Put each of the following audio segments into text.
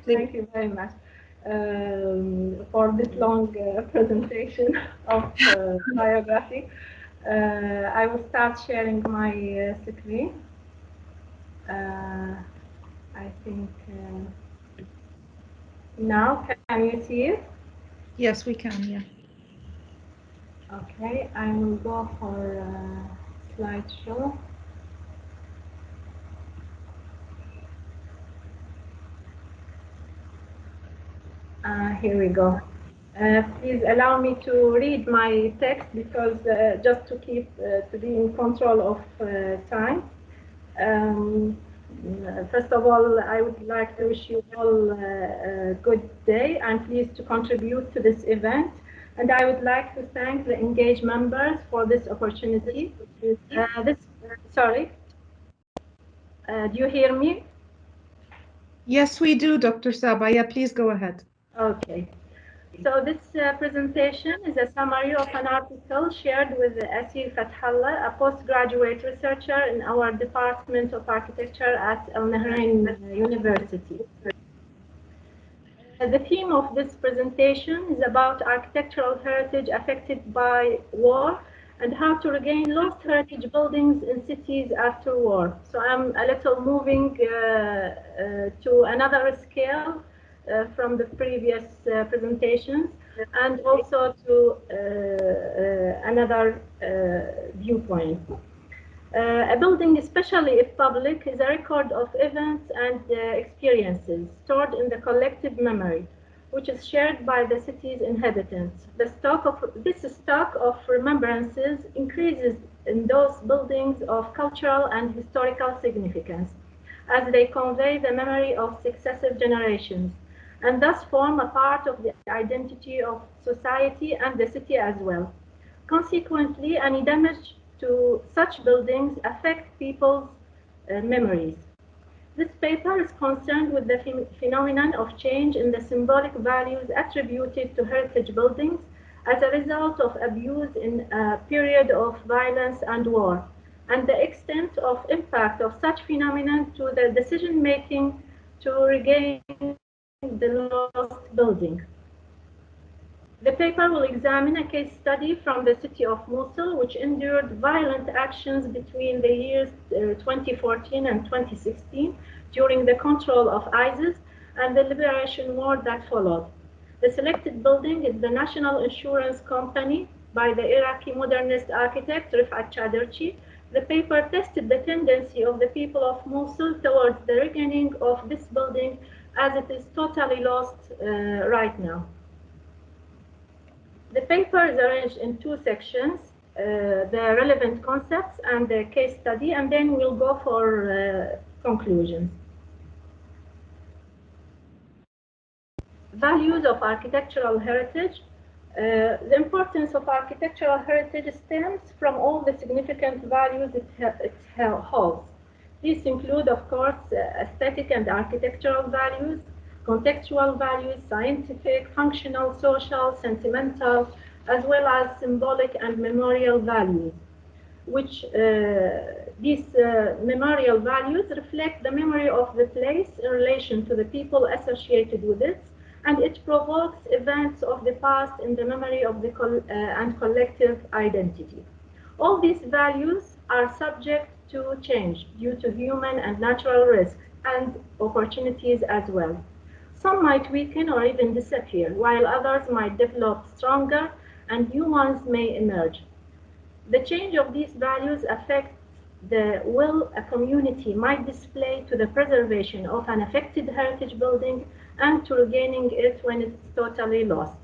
Thank you very much for this long presentation of biography. I will start sharing my screen. I think now, can you see it? Yes, we can, yeah. Okay, I will go for slideshow. Here we go. Please allow me to read my text because just to keep to be in control of time. First of all, I would like to wish you all a good day. I'm pleased to contribute to this event, and I would like to thank the engaged members for this opportunity. Sorry, do you hear me? Yes, we do, Dr. Saba. Yeah, please go ahead. Okay. So this presentation is a summary of an article shared with Asir Fathallah, a postgraduate researcher in our Department of Architecture at Nahrien University. The theme of this presentation is about architectural heritage affected by war and how to regain lost heritage buildings in cities after war. So I'm a little moving to another scale from the previous presentations and also to another viewpoint. A building, especially if public, is a record of events and experiences stored in the collective memory, which is shared by the city's inhabitants. This stock of remembrances increases in those buildings of cultural and historical significance, as they convey the memory of successive generations, and thus form a part of the identity of society and the city as well. Consequently, any damage to such buildings affect people's memories. This paper is concerned with the phenomenon of change in the symbolic values attributed to heritage buildings as a result of abuse in a period of violence and war, and the extent of impact of such phenomenon to the decision-making to regain the lost building. The paper will examine a case study from the city of Mosul, which endured violent actions between the years 2014 and 2016 during the control of ISIS and the liberation war that followed. The selected building is the National Insurance Company by the Iraqi modernist architect Rifat Chaderchi. The paper tested the tendency of the people of Mosul towards the regaining of this building as it is totally lost right now. The paper is arranged in two sections, the relevant concepts and the case study, and then we'll go for conclusions. Values of architectural heritage. The importance of architectural heritage stems from all the significant values it holds. These include, of course, aesthetic and architectural values, contextual values, scientific, functional, social, sentimental, as well as symbolic and memorial values, which these memorial values reflect the memory of the place in relation to the people associated with it, and it provokes events of the past in the memory of the and collective identity. All these values are subject to change due to human and natural risks and opportunities as well. Some might weaken or even disappear, while others might develop stronger and new ones may emerge. The change of these values affects the will a community might display to the preservation of an affected heritage building and to regaining it when it's totally lost.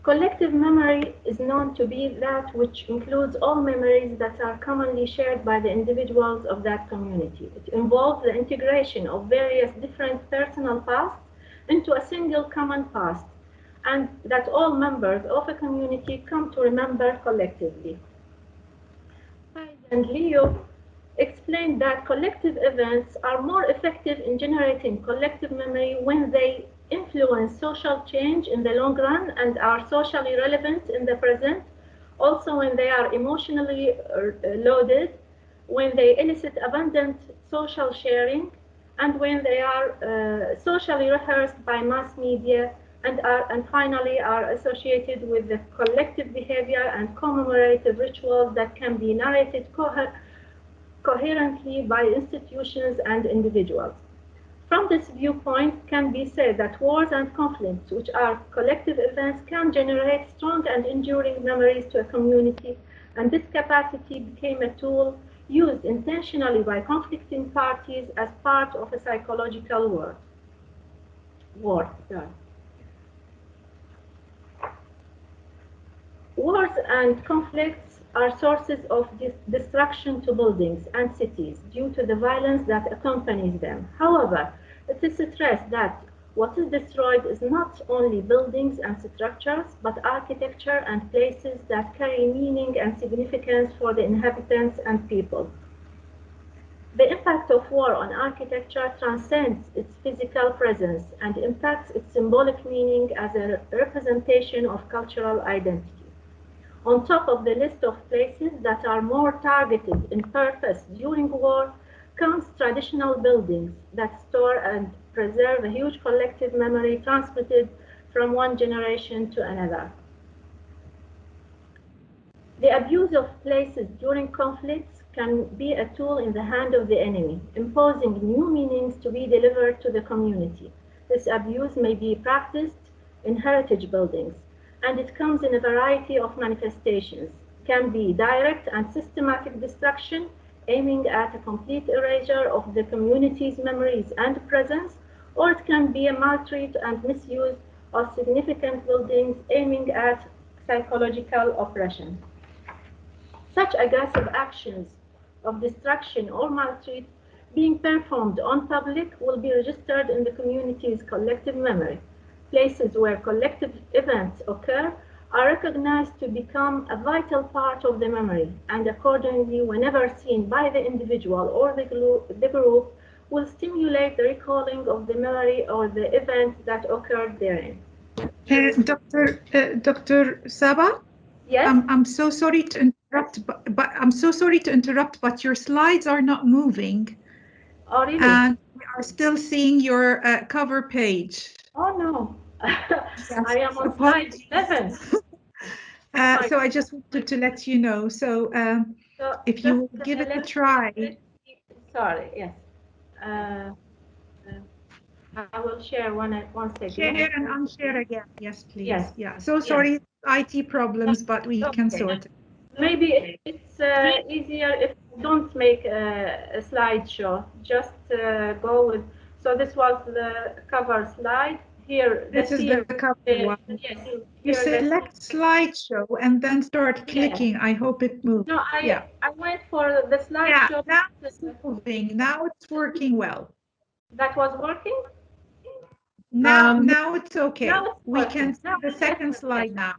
Collective memory is known to be that which includes all memories that are commonly shared by the individuals of that community. It involves the integration of various different personal pasts into a single common past, and that all members of a community come to remember collectively. Hyde and Leo explained that collective events are more effective in generating collective memory when they influence social change in the long run and are socially relevant in the present, also when they are emotionally loaded, when they elicit abundant social sharing, and when they are socially rehearsed by mass media, and finally are associated with the collective behavior and commemorative rituals that can be narrated coherently by institutions and individuals. From this viewpoint, can be said that wars and conflicts, which are collective events, can generate strong and enduring memories to a community, and this capacity became a tool used intentionally by conflicting parties as part of a psychological war. Wars and conflicts are sources of destruction to buildings and cities due to the violence that accompanies them. However, it is stressed that what is destroyed is not only buildings and structures, but architecture and places that carry meaning and significance for the inhabitants and people. The impact of war on architecture transcends its physical presence and impacts its symbolic meaning as a representation of cultural identity. On top of the list of places that are more targeted in purpose during war comes traditional buildings that store and preserve a huge collective memory transmitted from one generation to another. The abuse of places during conflicts can be a tool in the hand of the enemy, imposing new meanings to be delivered to the community. This abuse may be practiced in heritage buildings, and it comes in a variety of manifestations. It can be direct and systematic destruction, aiming at a complete erasure of the community's memories and presence, or it can be a maltreat and misuse of significant buildings, aiming at psychological oppression. Such aggressive actions of destruction or maltreat being performed on public will be registered in the community's collective memory. Places where collective events occur are recognized to become a vital part of the memory, and accordingly, whenever seen by the individual or the group, will stimulate the recalling of the memory or the event that occurred therein. Dr. Saba? Yes? I'm so sorry to interrupt, but your slides are not moving. Oh, really? And we are still seeing your cover page. Oh, no. Yes, I am on slide apologies. 11. So I just wanted to let you know. So if you will give it a try. Sorry, yes. I will share one second. Share and unshare again. Yes, please. Yes. Yeah. So sorry, IT problems, but we can sort it. Maybe it's easier if you don't make a slideshow. Just go with. So this was the cover slide. Here, This is the cover one. Yes. You select slideshow and then start clicking. I hope it moves. No, I went for the slideshow. Yeah, now it's moving. Now it's working well. That was working? Now it's okay. Now it's We can see the second slide now.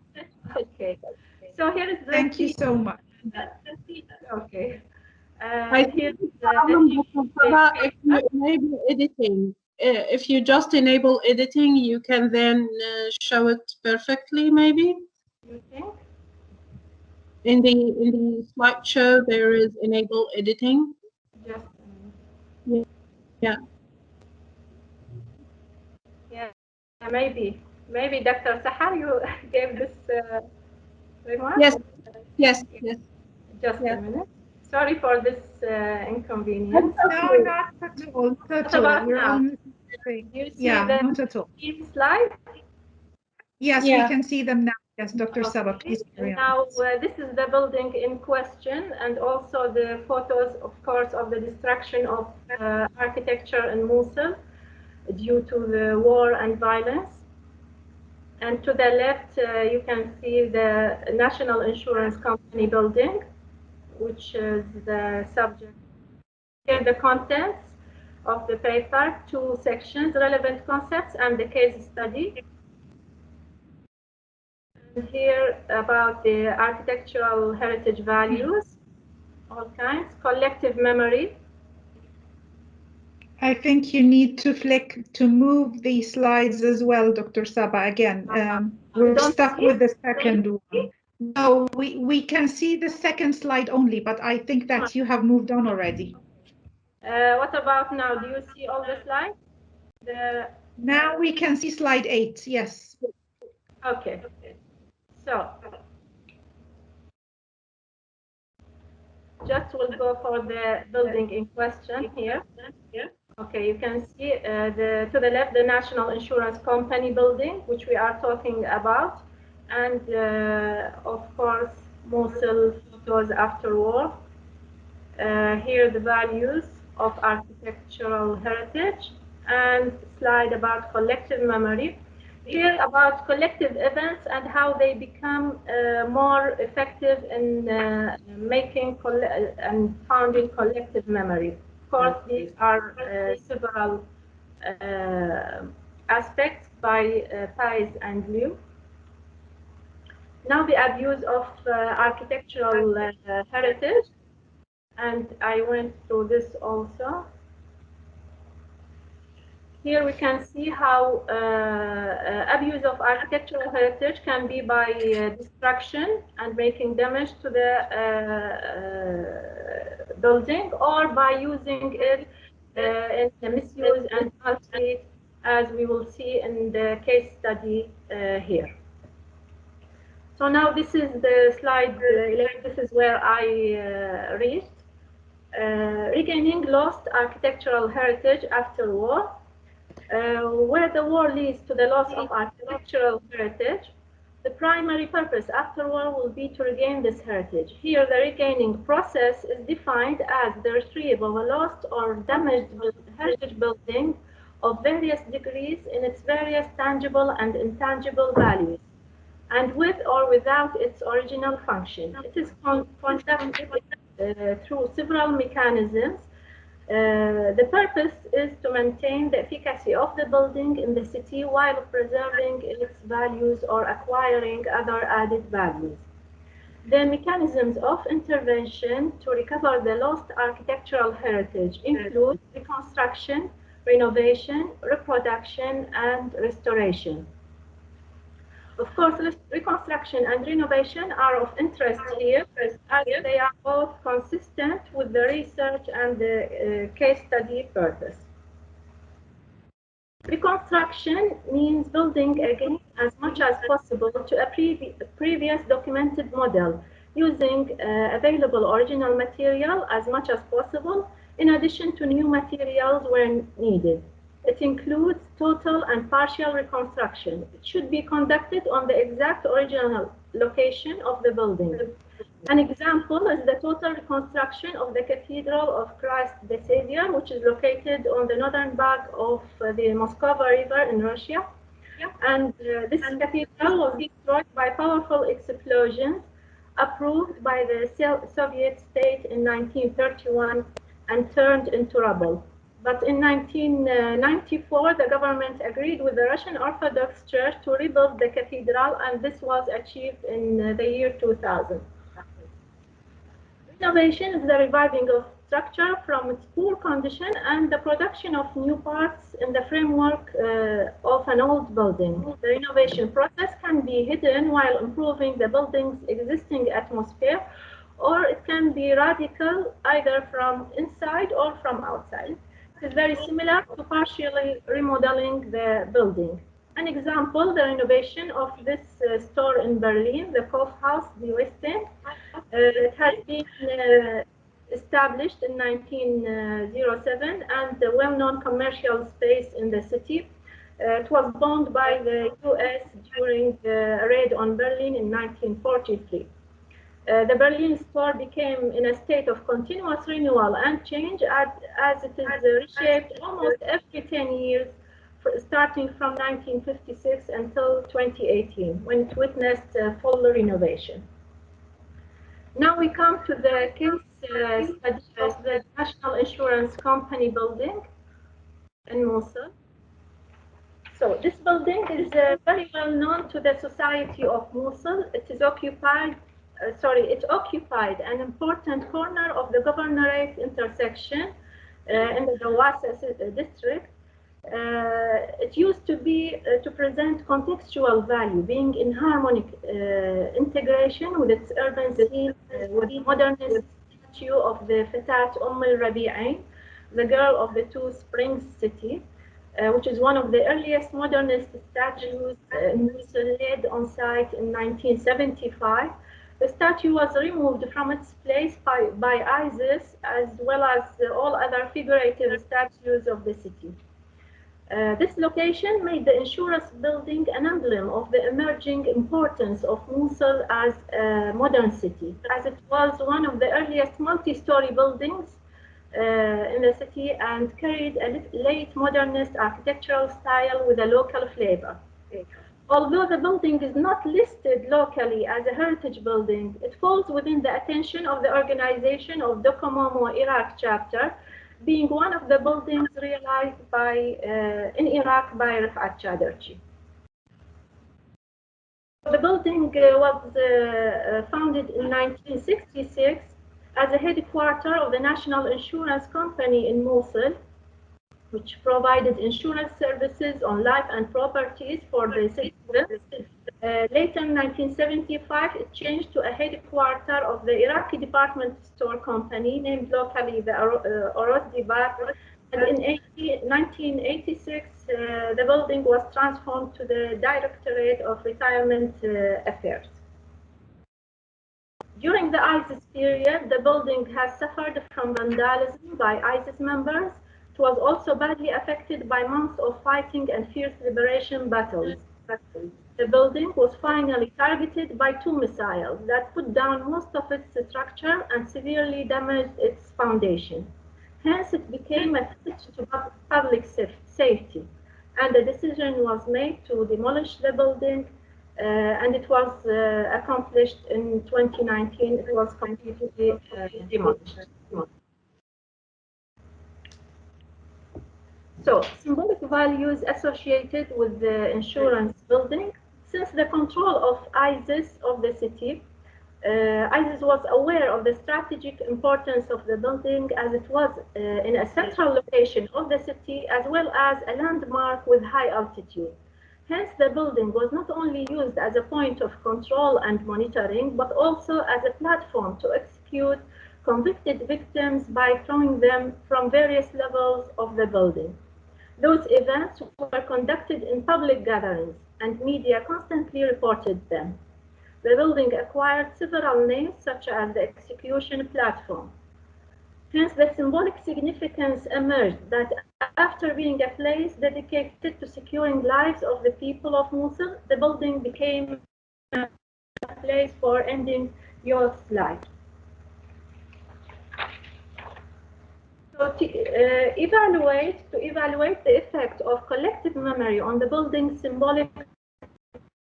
Okay. So here is the. Thank you so much. Okay. I think the problem, Dr. Saba, if you enable editing, if you just enable editing, you can then show it perfectly, maybe. You think? In the slideshow, there is enable editing. Just. Yeah. Yeah. Maybe Dr. Sahar, you gave this remark? Yes. Just a minute. Sorry for this inconvenience. No, not at all. Not at all. We're on the thing. You see not at all. Slide? Yes, we can see them now. Yes, Dr. Saba, please carry on. Now, this is the building in question, and also the photos, of course, of the destruction of architecture in Mosul due to the war and violence. And to the left, you can see the National Insurance Company building, which is the subject. Here, the contents of the paper, 2 sections, relevant concepts and the case study. And here about the architectural heritage values, all kinds, collective memory. I think you need to flick to move these slides as well, Dr. Saba. Again, we're stuck with the second one. No, we can see the second slide only, but I think that you have moved on already. What about now? Do you see all the slides? Now we can see slide 8, yes. Okay. So, just we'll go for the building in question here. Okay, you can see to the left, the National Insurance Company building, which we are talking about. And of course, Mosul photos after war. Here the values of architectural heritage, and slide about collective memory. Here about collective events and how they become more effective in making and founding collective memory. Of course, these are several aspects by Pais and Liu. Now the abuse of architectural heritage, and I went through this also. Here we can see how abuse of architectural heritage can be by destruction and making damage to the building, or by using it in the misuse and maltreat, as we will see in the case study here. So now this is the slide 11. This is where I reached. Regaining lost architectural heritage after war. Where the war leads to the loss of architectural heritage, the primary purpose after war will be to regain this heritage. Here, the regaining process is defined as the retrieval of a lost or damaged heritage building of various degrees in its various tangible and intangible values, and with or without its original function. It is conducted through several mechanisms. The purpose is to maintain the efficacy of the building in the city while preserving its values or acquiring other added values. The mechanisms of intervention to recover the lost architectural heritage include reconstruction, renovation, reproduction, and restoration. Of course, reconstruction and renovation are of interest here, as they are both consistent with the research and the case study purpose. Reconstruction means building again as much as possible to a previous documented model, using available original material as much as possible, in addition to new materials when needed. It includes total and partial reconstruction. It should be conducted on the exact original location of the building. An example is the total reconstruction of the Cathedral of Christ the Savior, which is located on the northern bank of the Moskova River in Russia. And this cathedral was destroyed by powerful explosions approved by the Soviet state in 1931 and turned into rubble. But in 1994, the government agreed with the Russian Orthodox Church to rebuild the cathedral, and this was achieved in the year 2000. Renovation is the reviving of structure from its poor condition and the production of new parts in the framework of an old building. The renovation process can be hidden while improving the building's existing atmosphere, or it can be radical either from inside or from outside. It is very similar to partially remodeling the building. An example, the renovation of this store in Berlin, the Kaufhaus, the West End. It has been established in 1907 and a well-known commercial space in the city. It was bombed by the US during the raid on Berlin in 1943. The Berlin store became in a state of continuous renewal and change as it is reshaped almost every 10 years, starting from 1956 until 2018, when it witnessed full renovation. Now we come to the case study of the National Insurance Company building in Mosul. So this building is very well known to the society of Mosul. It occupied an important corner of the governorate intersection in the Rawasa district. It used to be to present contextual value, being in harmonic integration with its urban scene, with the modernist statue of the Fatat al-Rabi'ain, the girl of the two springs city, which is one of the earliest modernist statues laid on site in 1975. The statue was removed from its place by ISIS, as well as all other figurative statues of the city. This location made the insurance building an emblem of the emerging importance of Mosul as a modern city, as it was one of the earliest multi-story buildings in the city and carried a late modernist architectural style with a local flavor. Although the building is not listed locally as a heritage building, it falls within the attention of the organization of Docomomo Iraq chapter, being one of the buildings realized in Iraq by Rifat Chaderchi. The building was founded in 1966 as a headquarters of the National Insurance Company in Mosul, which provided insurance services on life and properties for the citizens. Later in 1975, it changed to a headquarters of the Iraqi department store company, named locally the Oros Dibat. And in 1986, the building was transformed to the Directorate of Retirement Affairs. During the ISIS period, the building has suffered from vandalism by ISIS members. It was also badly affected by months of fighting and fierce liberation battles. The building was finally targeted by 2 missiles that put down most of its structure and severely damaged its foundation. Hence, it became a threat to public safety, and the decision was made to demolish the building, and it was accomplished in 2019. It was completely demolished. So, symbolic values associated with the insurance building. Since the control of ISIS of the city, ISIS was aware of the strategic importance of the building as it was in a central location of the city, as well as a landmark with high altitude. Hence, the building was not only used as a point of control and monitoring, but also as a platform to execute convicted victims by throwing them from various levels of the building. Those events were conducted in public gatherings, and media constantly reported them. The building acquired several names, such as the execution platform. Hence, the symbolic significance emerged that after being a place dedicated to securing lives of the people of Mosul, the building became a place for ending youth's life. So to evaluate the effect of collective memory on the building's symbolic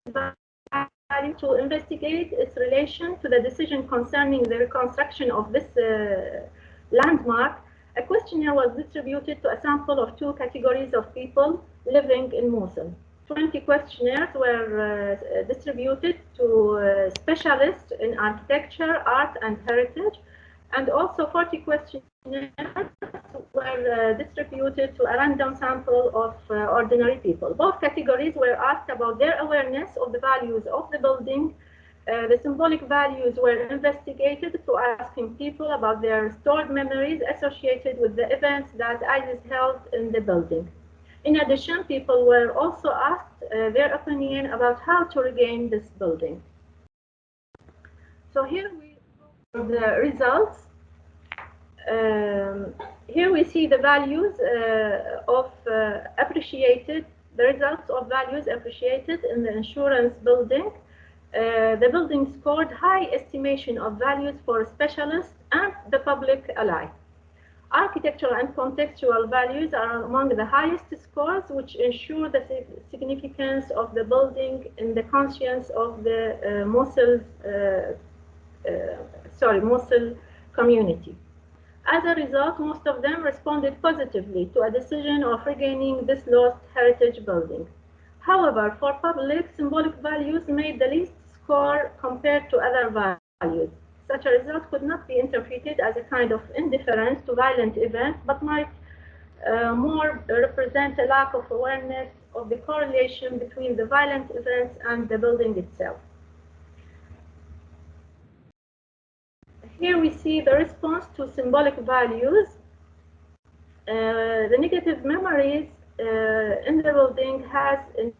value, to investigate its relation to the decision concerning the reconstruction of this landmark, a questionnaire was distributed to a sample of 2 categories of people living in Mosul. 20 questionnaires were distributed to specialists in architecture, art, and heritage, and also 40 questionnaires were distributed to a random sample of ordinary people. Both categories were asked about their awareness of the values of the building. The symbolic values were investigated to asking people about their stored memories associated with the events that ISIS held in the building. In addition, people were also asked their opinion about how to regain this building. So here we have the results. Here we see the values the results of values appreciated in the insurance building. The building scored high estimation of values for specialists and the public alike. Architectural and contextual values are among the highest scores, which ensure the significance of the building in the conscience of the Mosul community. As a result, most of them responded positively to a decision of regaining this lost heritage building. However, for public, symbolic values made the least score compared to other values. Such a result could not be interpreted as a kind of indifference to violent events, but might more represent a lack of awareness of the correlation between the violent events and the building itself. Here we see the response to symbolic values. The negative memories in the building has in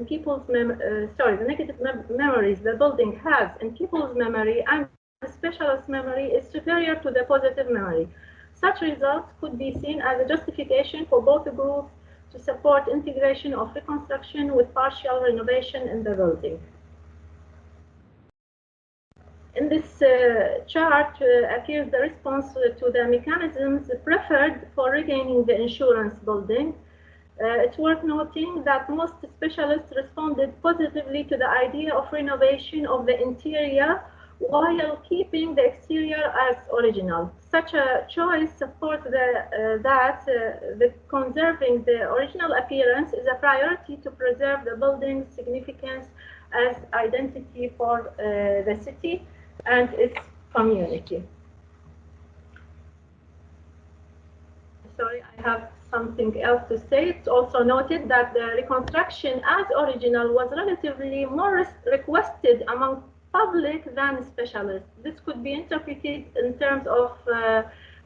people's the negative memories the building has in people's memory and the specialist memory is superior to the positive memory. Such results could be seen as a justification for both groups to support integration of reconstruction with partial renovation in the building. In this chart appears the response to the mechanisms preferred for regaining the insurance building. It's worth noting that most specialists responded positively to the idea of renovation of the interior while keeping the exterior as original. Such a choice supports that conserving the original appearance is a priority to preserve the building's significance as identity for the city and its community. Sorry, I have something else to say. It's also noted that the reconstruction as original was relatively more requested among public than specialists. This could be interpreted in terms of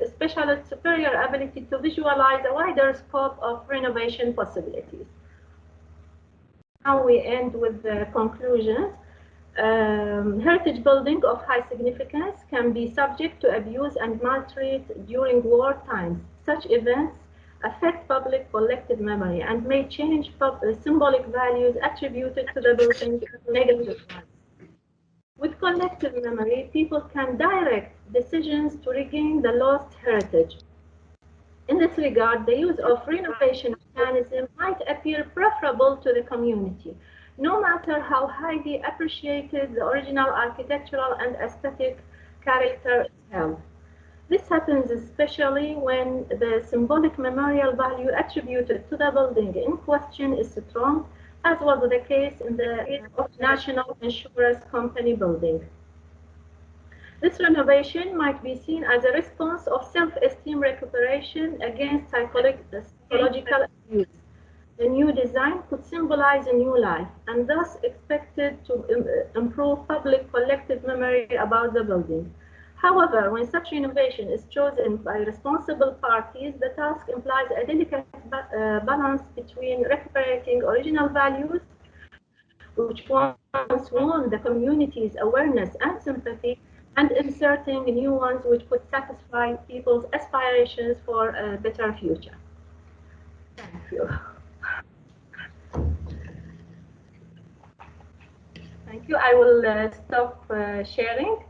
specialists' superior ability to visualize a wider scope of renovation possibilities. Now we end with the conclusions. Heritage building of high significance can be subject to abuse and maltreat during war times. Such events affect public collective memory and may change symbolic values attributed to the building to negative ones. With collective memory, people can direct decisions to regain the lost heritage. In this regard, the use of renovation mechanism might appear preferable to the community, no matter how highly appreciated the original architectural and aesthetic character is held. This happens especially when the symbolic memorial value attributed to the building in question is strong, as was the case in the National Insurance Company building. This renovation might be seen as a response of self-esteem recuperation against psychological abuse. The new design could symbolize a new life and thus expected to improve public collective memory about the building. However, when such renovation is chosen by responsible parties, the task implies a delicate balance between recuperating original values, which once won the community's awareness and sympathy, and inserting new ones which could satisfy people's aspirations for a better future. Thank you. Thank you. I will stop sharing.